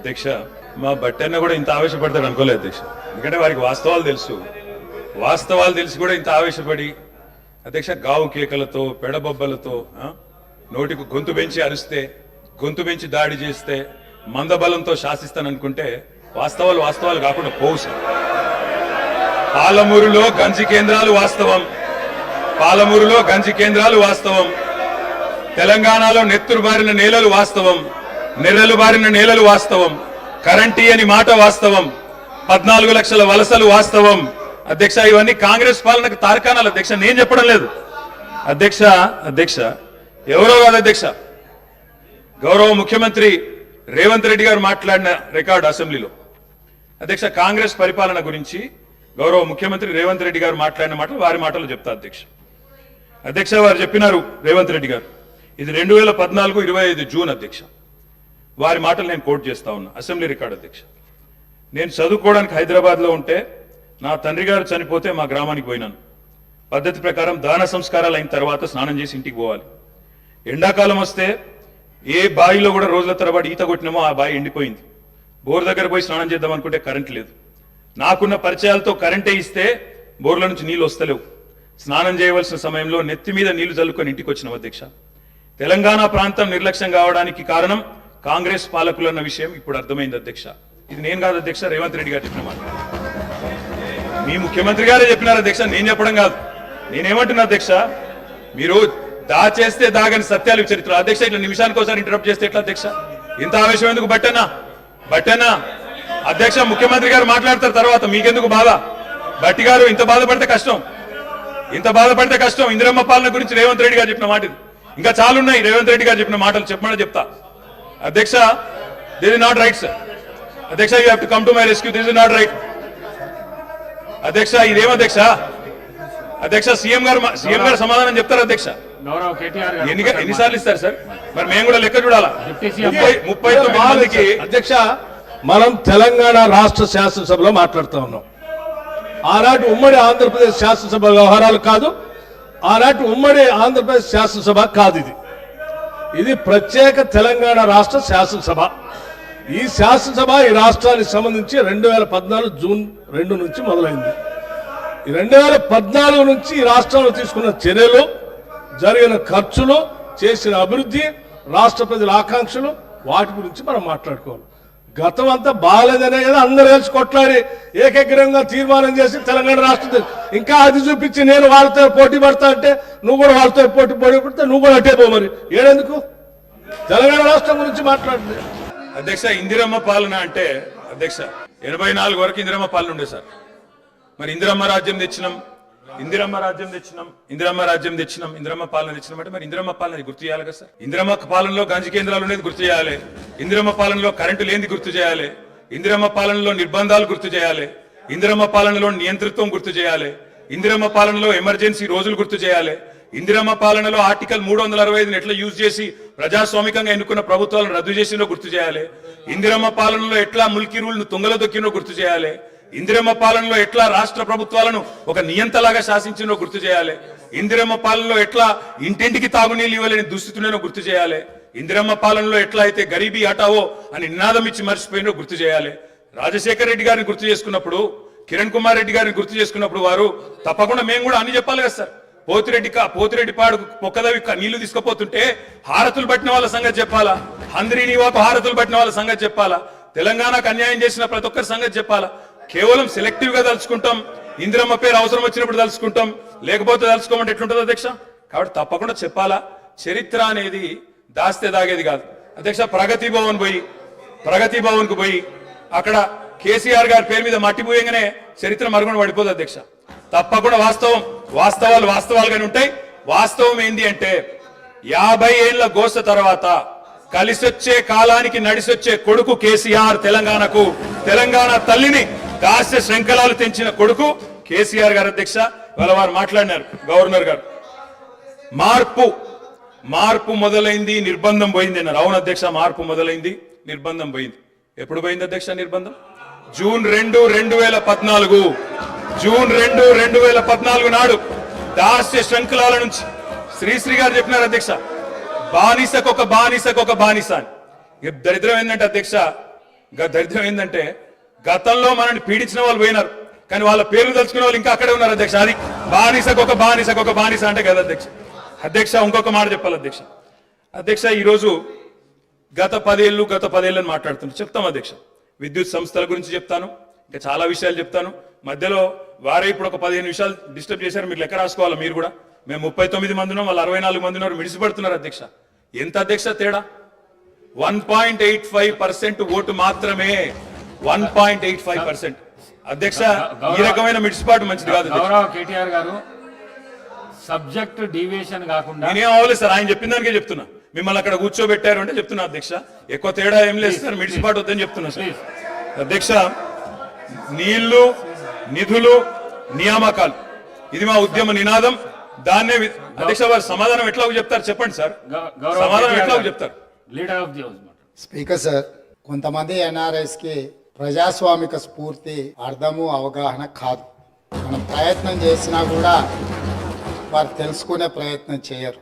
అధ్యక్ష మా బట్టన్న కూడా ఇంత ఆవేశపడతాడు అనుకోలేదు అధ్యక్ష. ఎందుకంటే వారికి వాస్తవాలు తెలిసి కూడా ఇంత ఆవేశపడి అధ్యక్ష గావు కేకలతో పెడబొబ్బలతో నోటికి గొంతు పెంచి అరిస్తే, గొంతు పెంచి దాడి చేస్తే, మందబలంతో శాసిస్తాననుకుంటే వాస్తవాలు కాకుండా పోవు సార్. పాలమూరులో గంజి కేంద్రాలు వాస్తవం, తెలంగాణలో నెత్తురు బారిన నేలలు వాస్తవం, నెర్రలు బారిన నేలలు వాస్తవం, కరెంటీ అని మాట వాస్తవం, 14 లక్షల వలసలు వాస్తవం. అధ్యక్ష ఇవన్నీ కాంగ్రెస్ పాలనకు తార్కాణాలు అధ్యక్ష, నేను చెప్పడం లేదు అధ్యక్ష. ఎవరో కాదు అధ్యక్ష, గౌరవ ముఖ్యమంత్రి రేవంత్ రెడ్డి గారు మాట్లాడిన రికార్డు అసెంబ్లీలో అధ్యక్ష, కాంగ్రెస్ పరిపాలన గురించి గౌరవ ముఖ్యమంత్రి రేవంత్ రెడ్డి గారు మాట్లాడిన మాటలు వారి మాటలు చెప్తా అధ్యక్ష. వారు చెప్పినారు రేవంత్ రెడ్డి గారు, ఇది 2014 25 జూన్ అధ్యక్ష. వారి మాటలు నేను కోట్ చేస్తా ఉన్నా, అసెంబ్లీ రికార్డు అధ్యక్ష. నేను చదువుకోవడానికి హైదరాబాద్లో ఉంటే నా తండ్రి గారు చనిపోతే మా గ్రామానికి పోయినాను. పద్ధతి ప్రకారం దాన సంస్కారాలు అయిన తర్వాత స్నానం చేసి ఇంటికి పోవాలి. ఎండాకాలం వస్తే ఏ బావిలో కూడా రోజుల తరబడి ఈత కొట్టినామో ఆ బావి ఎండిపోయింది. బోర్ దగ్గర పోయి స్నానం చేద్దాం అనుకుంటే కరెంట్ లేదు. నాకున్న పరిచయాలతో కరెంటే ఇస్తే బోర్ల నుంచి నీళ్లు వస్తలేవు. స్నానం చేయవలసిన సమయంలో నెత్తి మీద నీళ్లు చల్లుకొని ఇంటికి వచ్చినాం అధ్యక్ష. తెలంగాణ ప్రాంతం నిర్లక్ష్యం కావడానికి కారణం కాంగ్రెస్ పాలకులన్న విషయం ఇప్పుడు అర్థమైంది అధ్యక్ష. ఇది నేను కాదు అధ్యక్ష, రేవంత్ రెడ్డి గారు చెప్పిన మాట, మీ ముఖ్యమంత్రి గారే చెప్పినారు అధ్యక్ష, నేను చెప్పడం కాదు. నేనేమంటున్నా అధ్యక్ష, మీరు దాచేస్తే దాగని సత్యాలు చరిత్ర అధ్యక్ష. ఇట్లా నిమిషానికి ఒకసారి ఇంటరప్ట్ చేస్తే ఎట్లా అధ్యక్ష? ఇంత ఆవేశం ఎందుకు? బట్టన్నా అధ్యక్ష, ముఖ్యమంత్రి గారు మాట్లాడతారు తర్వాత, మీకెందుకు బాధ? బట్టి గారు ఇంత బాధపడితే కష్టం. ఇందిరమ్మ పాలన గురించి రేవంత్ రెడ్డి గారు చెప్పిన మాట ఇది. ఇంకా చాలున్నాయి రేవంత్ రెడ్డి గారు చెప్పిన మాటలు, చెప్పమని చెప్తా అధ్యక్ష. This is not right sir అధ్యక్ష, you have to come to my rescue. This is not right అధ్యక్ష. ఇదేమో అధ్యక్ష సీఎం గారు సమాధానం చెప్తారు అధ్యక్ష. ఎన్నిసార్లు ఇస్తారు సార్? మరి మేము కూడా లెక్క చూడాలా? 39 మందికి అధ్యక్ష, మనం తెలంగాణ రాష్ట్ర శాసనసభలో మాట్లాడుతూ ఉన్నాం. ఆనాటి ఉమ్మడి ఆంధ్రప్రదేశ్ శాసనసభ వ్యవహారాలు కాదు, ఆనాటి ఉమ్మడి ఆంధ్రప్రదేశ్ శాసనసభ కాదు. ఇది ప్రత్యేక తెలంగాణ రాష్ట్ర శాసనసభ. ఈ శాసనసభ ఈ రాష్ట్రానికి సంబంధించి 2014 జూన్ 2 నుంచి మొదలైంది. ఈ 2014 నుంచి ఈ రాష్ట్రంలో తీసుకున్న చర్యలు, జరిగిన ఖర్చులు, చేసిన అభివృద్ధి, రాష్ట్ర ప్రజల ఆకాంక్షలు, వాటి గురించి మనం మాట్లాడుకోవాలి. గతం అంతా బాగాలేదనే కదా అందరూ కలిసి కొట్లాడి ఏకగ్రీవంగా తీర్మానం చేసి తెలంగాణ రాష్ట్రం ఇంకా అది చూపించి నేను వాళ్ళతో పోటీ పడతా అంటే నువ్వు కూడా వాళ్ళతో పోటీ పడితే నువ్వు కూడా అట్టే పో. మరి ఏడెందుకు తెలంగాణ రాష్ట్రం గురించి మాట్లాడుతుంది అధ్యక్ష? ఇందిరమ్మ పాలన అంటే అధ్యక్ష 84 వరకు ఇందిరమ్మ పాలన ఉండే సార్. మరి ఇందిరమ్మ రాజ్యం తెచ్చినాం ఇందిరమ్మ పాలన తెచ్చినాం అంటే మరి ఇందిరమ్మ పాలన గుర్తు చేయాలి కదా సార్. ఇందిరమ్మ పాలనలో గంజి కేంద్రాలు అనేది గుర్తు చేయాలి, ఇందిరమ్మ పాలనలో కరెంటు లేనిది గుర్తు చేయాలి, ఇందిరమ్మ పాలనలో నిర్బంధాలు గుర్తు చేయాలి, ఇందిరమ్మ పాలనలో నియంతృత్వం గుర్తు చేయాలి, ఇందిరమ్మ పాలనలో ఎమర్జెన్సీ రోజులు గుర్తు చేయాలి, ఇందిరమ్మ పాలనలో ఆర్టికల్ 365 ఎట్లా యూజ్ చేసి ప్రజాస్వామికంగా ఎన్నుకున్న ప్రభుత్వాలను రద్దు చేసినో గుర్తు చేయాలి, ఇందిరమ్మ పాలనలో ఎట్లా ముల్కీ రూల్ ను తుంగలో దొక్కినో గుర్తు చేయాలి, ఇందిరమ్మ పాలనలో ఎట్లా రాష్ట్ర ప్రభుత్వాలను ఒక నియంతలాగా శాసించినో గుర్తు చేయాలి, ఇందిరమ్మ పాలనలో ఎట్లా ఇంటింటికి తాగునీళ్ళు ఇవ్వలేని దుస్థితులను గుర్తు చేయాలి, ఇందిరమ్మ పాలనలో ఎట్లా అయితే గరీబీ హటావో అని నినాదం ఇచ్చి మర్చిపోయినో గుర్తు చేయాలి. రాజశేఖర రెడ్డి గారిని గుర్తు చేసుకున్నప్పుడు, కిరణ్ కుమార్ రెడ్డి గారిని గుర్తు చేసుకున్నప్పుడు వారు తప్పకుండా మేము కూడా అని చెప్పాలి కదా సార్. పోతిరెడ్డి పాడు పొక్కదవి నీళ్లు తీసుకుపోతుంటే హారతులు పట్టిన వాళ్ళ సంగతి చెప్పాలా, హంద్రీనివాకు హారతులు పట్టిన వాళ్ళ సంగతి చెప్పాలా, తెలంగాణకు అన్యాయం చేసిన ప్రతి ఒక్కరి సంగతి చెప్పాలా. కేవలం సెలెక్టివ్ గా తలుచుకుంటాం, ఇందిరమ్మ పేరు అవసరం వచ్చినప్పుడు తలుచుకుంటాం, లేకపోతే తలుచుకోమంటే ఎట్లుంటుంది అధ్యక్ష? కాబట్టి తప్పకుండా చెప్పాలా. చరిత్ర అనేది దాస్తే దాగేది కాదు అధ్యక్ష. ప్రగతి భవన్ కు పోయి అక్కడ కేసీఆర్ గారి పేరు మీద మట్టి పోయంగానే చరిత్ర మరుగున పడిపోదు అధ్యక్ష. తప్పకుండా వాస్తవాలుగానే ఉంటాయి. వాస్తవం ఏంది అంటే 50 ఏళ్ల గోస తర్వాత కలిసొచ్చే కాలానికి నడిసొచ్చే కొడుకు కేసీఆర్. తెలంగాణ తల్లిని దాస్య శృంఖలాలు తెంచిన కొడుకు కేసీఆర్ గారు అధ్యక్ష. వాళ్ళ వారు మాట్లాడినారు గవర్నర్ గారు, మార్పు మొదలైంది, నిర్బంధం పోయింది అన్నారు. అవును అధ్యక్ష, మార్పు మొదలైంది, నిర్బంధం పోయింది. ఎప్పుడు పోయింది అధ్యక్ష నిర్బంధం? జూన్ 2, 2014 నాడు దాస్య శృంఖలాల నుంచి శ్రీశ్రీ గారు చెప్పినారు అధ్యక్ష, బానిసకొక బానిస అని. దరిద్రం ఏంటంటే అధ్యక్ష, దరిద్రం ఏంటంటే గతంలో మనల్ని పీడించిన వాళ్ళు పోయినారు, కానీ వాళ్ళ పేర్లు తలుచుకునే వాళ్ళు ఇంకా అక్కడే ఉన్నారు అధ్యక్ష. అది బానిసకొక బానిస అంటే కదా అధ్యక్ష. అధ్యక్ష ఇంకొక మాట చెప్పాలి అధ్యక్ష. అధ్యక్ష ఈరోజు గత 10 ఏళ్ళని మాట్లాడుతున్నాను, చెప్తాం అధ్యక్ష. విద్యుత్ సంస్థల గురించి చెప్తాను, ఇంకా చాలా విషయాలు చెప్తాను. మధ్యలో వారే ఇప్పుడు ఒక 15 నిమిషాలు డిస్టర్బ్ చేశారు, మీరు లెక్క రాసుకోవాలి మీరు కూడా. మేము 39 మంది ఉన్నాం, వాళ్ళు 64 మంది ఉన్నారు, మిడిసిపడుతున్నారు అధ్యక్ష. ఎంత అధ్యక్ష తేడా? 1.85% ఓటు మాత్రమే, 1.85%. అధ్యక్ష ఈ రకమైన మిడిసిపాటు మంచిది కాదు. గౌరవ కేటీఆర్ గారు, సబ్జెక్ట్ డీవియేషన్ కాకుండా నేనేం అవ్వలేదు సార్, ఆయన చెప్పిన దానికే చెప్తున్నా. మిమ్మల్ని అక్కడ కూర్చోబెట్టారు అంటే చెప్తున్నా అధ్యక్ష, ఎక్కువ తేడా ఏం లేదు సార్, మిడిసిపాటు వద్దని చెప్తున్నా సార్. అధ్యక్ష, నీళ్లు, నిధులు, నియామకాలు, ఇది మా ఉద్యమ నినాదం. దాన్నే అధ్యక్ష వారు సమాధానం ఎట్లా చెప్తారు చెప్పండి సార్, సమాధానం ఎట్లా చెప్తారు? Leader of the house. Speaker sir, కొంతమంది ఎన్ఆర్ఐస్ కి ప్రజాస్వామిక స్ఫూర్తి అర్థము అవగాహన కాదు. మనం ప్రయత్నం చేసినా కూడా వారు తెలుసుకునే ప్రయత్నం చేయరు.